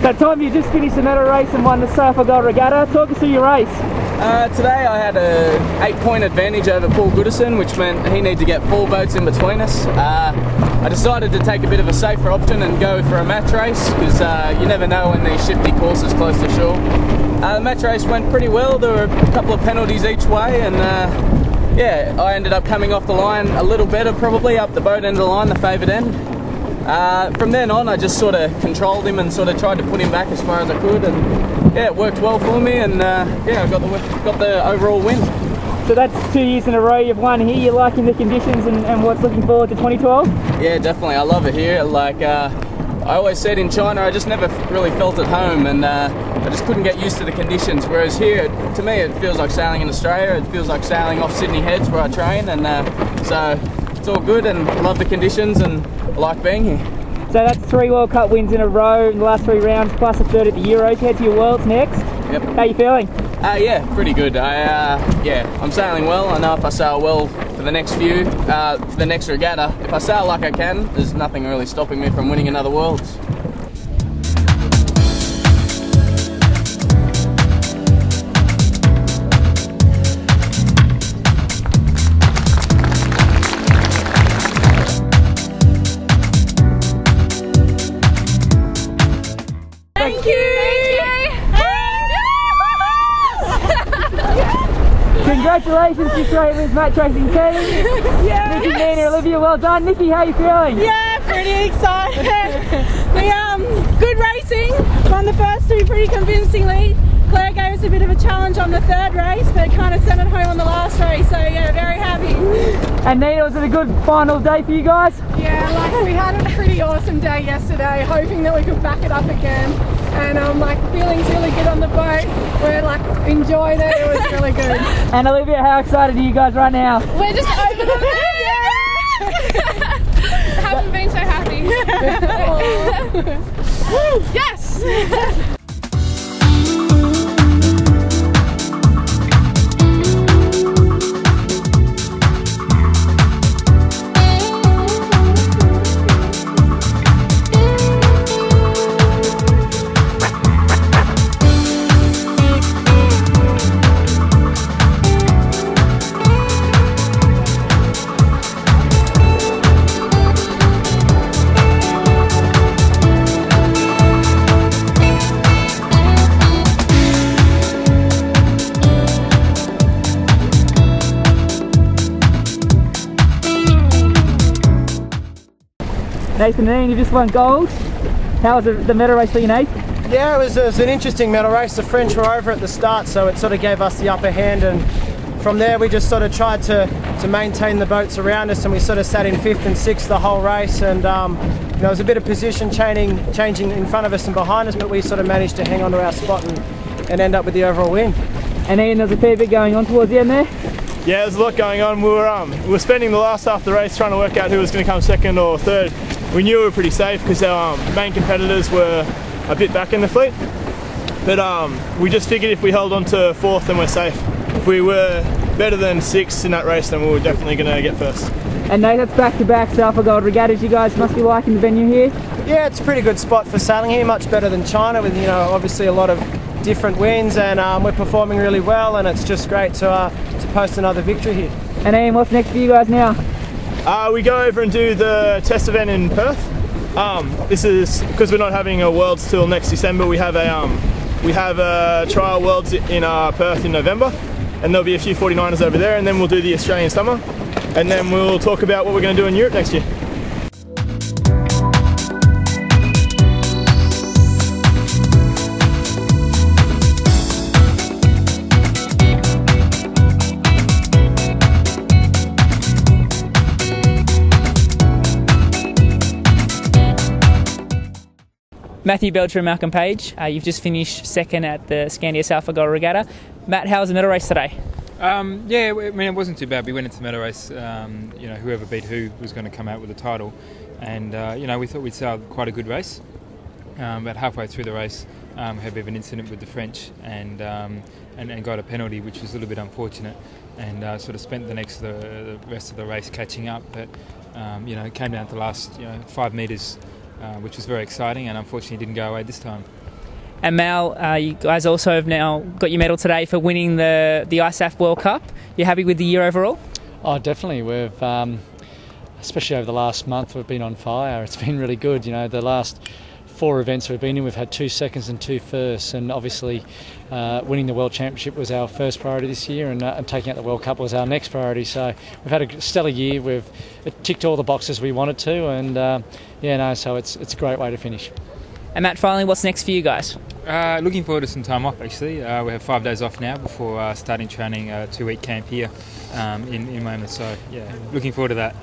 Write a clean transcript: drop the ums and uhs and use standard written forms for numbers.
So Tom, you just finished the medal race and won the Souter Gold Regatta. Talk us through your race. Today I had a 8-point advantage over Paul Goodison, which meant he needed to get 4 boats in between us. I decided to take a bit of a safer option and go for a match race, because you never know when these shifty courses close to shore. The match race went pretty well. There were a couple of penalties each way, and yeah, I ended up coming off the line a little better, probably up the boat end of the line, the favoured end. From then on, I just sort of controlled him and sort of tried to put him back as far as I could, and yeah, it worked well for me, and yeah, I got the overall win. So that's 2 years in a row you've won here. You're liking the conditions and what's looking forward to 2012? Yeah, definitely. I love it here. Like I always said, in China, I just never really felt at home, and I just couldn't get used to the conditions. Whereas here, to me, it feels like sailing in Australia. It feels like sailing off Sydney Heads where I train, and so it's all good, and I love the conditions and I like being here. So that's 3 World Cup wins in a row in the last 3 rounds, plus a third at the Euros. Head to your Worlds next. Yep. How are you feeling? Yeah, pretty good. Yeah, I'm sailing well. I know if I sail well for the next few, for the next regatta, if I sail like I can, there's nothing really stopping me from winning another Worlds. Thank you! Congratulations to Australia's match racing team. Yeah. Nicky, Iain and Olivia, well done. Nicky, how are you feeling? Yeah, pretty excited. Good racing. Won the first 2 pretty convincingly. Claire gave us a bit of a challenge on the 3rd race, but kind of sent it home on the last race, so yeah, very happy. And Nina, was it a good final day for you guys? Yeah, like we had a pretty awesome day yesterday, hoping that we could back it up again. And like feeling's really good on the boat. We're like enjoyed it. It was really good. And Olivia, how excited are you guys right now? We're just over the moon. Yeah. Haven't been so happy. Yes. Nathan and Iain, you just won gold. How was the medal race for you, Nate? Yeah, it was an interesting medal race. The French were over at the start, so it sort of gave us the upper hand, and from there we just sort of tried to maintain the boats around us, and we sort of sat in 5th and 6th the whole race, and you know, there was a bit of position changing in front of us and behind us, but we sort of managed to hang on to our spot and end up with the overall win. And Iain, there was a fair bit going on towards the end there? Yeah, there's a lot going on. We were spending the last half of the race trying to work out who was going to come 2nd or 3rd. We knew we were pretty safe because our main competitors were a bit back in the fleet, but we just figured if we held on to 4th, then we're safe. If we were better than 6th in that race, then we were definitely going to get 1st. And Nate, that's back-to-back Souter Gold regattas. You guys must be liking the venue here? Yeah, it's a pretty good spot for sailing here, much better than China, with, you know, obviously a lot of different winds, and we're performing really well, and it's just great to post another victory here. And Iain, what's next for you guys now? We go over and do the test event in Perth. This is because we're not having a Worlds till next December. We have a trial Worlds in Perth in November, and there'll be a few 49ers over there, and then we'll do the Australian summer, and then we'll talk about what we're going to do in Europe next year. Mathew, Belcher and Malcolm Page, you've just finished 2nd at the Skandia Souter Gold Regatta. Matt, how was the medal race today? Yeah, I mean, it wasn't too bad. We went into the medal race, you know, whoever beat who was going to come out with the title. And, you know, we thought we'd sailed quite a good race. About halfway through the race, had a bit of an incident with the French and got a penalty, which was a little bit unfortunate. And sort of spent the rest of the race catching up. But, you know, it came down to the last 5 metres. Which was very exciting, and unfortunately didn't go away this time. And Mal, you guys also have now got your medal today for winning the ISAF World Cup. You happy with the year overall? Oh, definitely. We've, especially over the last month, we've been on fire. It's been really good. You know, the last 4 events we've been in, we've had 2 seconds and 2 firsts, and obviously winning the World Championship was our first priority this year, and taking out the World Cup was our next priority. So we've had a stellar year. We've ticked all the boxes we wanted to, and so it's a great way to finish. And Matt, finally, what's next for you guys? Looking forward to some time off, actually. We have 5 days off now before starting training a 2-week camp here in Weymouth. So, yeah, looking forward to that.